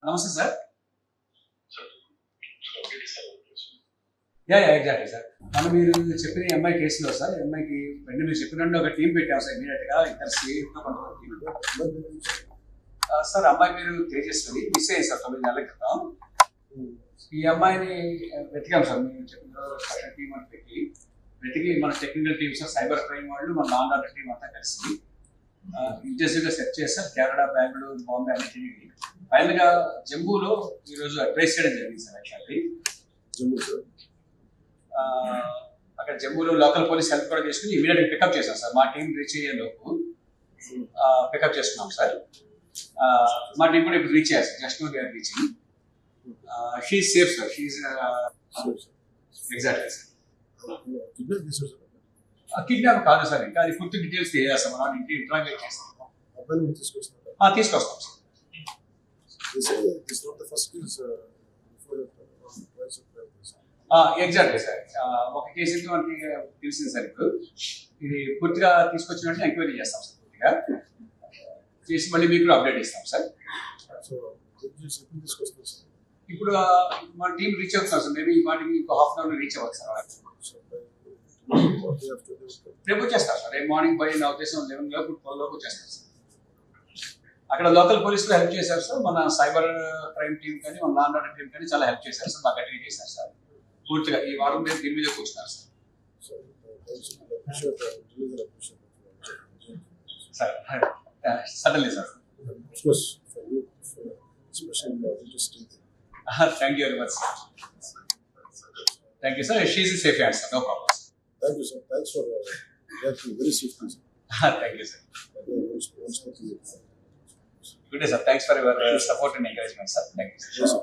నమస్తే sir. Exactly sir. మనం మీరు చెప్పిన ఎంఐ కేసులో సార్, ఎంఐకి వెంటనే మీరు చెప్పినట్టు ఒక టీం పెట్టాం సార్. ఇమీడియట్గా ఇద్దరు సిఐతో కొంతమంది సార్. అమ్మాయి మీరు తేజస్వి మిస్ అయ్యింది సార్ 9 నెలల క్రితం. ఈ అమ్మాయిని వెతికాం సార్. మీరు చెప్పిన టీం అని వెతికి మన technical team sir, cyber crime వాళ్ళు, మన నాన్ ఆర్డర్ టీం అంతా కలిసి ఇంటెన్సివ్గా సెర్చ్ చేస్తారు. కేరళ, బెంగళూరు, బాంబే అన్ని తిరిగి ఫైనల్గా జమ్మూలో ఈరోజు ట్రేస్ చేయడం జరిగింది సార్. యాక్చువల్లీ అక్కడ జమ్మూలో లోకల్ పోలీస్ హెల్ప్ కూడా చేసుకుని ఇమీడియట్గా పికప్ చేశాం సార్. మా టీం రీచ్ అయ్యే లోపు పికప్ చేసుకున్నాం సార్. మా టీం కూడా ఇప్పుడు రీచ్ అయ్యారు sir. Just now they are reaching. She safe sir. She exactly sir. Kidnap కాదు సార్. ఇంకా అది పూర్తి డీటెయిల్స్ తెలియజేస్తాం. మనం ఇంటి ఇంట్రాగేట్ చేస్తాం. తీసుకొస్తాం సార్. Exactly sir. ఒక కేసు మనకి తెలిసింది సార్. ఇప్పుడు ఇది పూర్తిగా తీసుకొచ్చినట్టు ఎంక్వైరీ చేస్తాం సార్. పూర్తిగా చేసి మళ్ళీ మీకు అప్డేట్ ఇస్తాం సార్. ఇప్పుడు మన టీం రీచ్ అవుతున్నాం సార్. మేబీ వాటికి ఇంకో హాఫ్ అన్ అవర్ రీచ్ అవ్వచ్చు సార్. రేపు వచ్చేస్తారు సార్. రేపు మార్నింగ్ బై నా ఉద్దేశం 11 లోపు 12 లోపు వచ్చేస్తారు సార్. అక్కడ లోకల్ పోలీసులు హెల్ప్ చేశారు సార్. మన సైబర్ క్రైమ్ టీం కానీ, మన నాన్ ఆర్డర్ టీం కానీ చాలా హెల్ప్ చేశారు సార్. బాగా గట్టిగా చేశారు సార్. పూర్తిగా ఈ వారం మీద దీని మీద కూర్చున్నారు sir. Suddenly sir. Thank you very much sir. Thank you sir. She in safe hands sir. No problem. Thank you, sir. Thanks for reacting very swiftly, sir. Thank you, sir. Good day, sir. Thanks for your support and encouragement, sir. Thank you, sir. Yes, sir.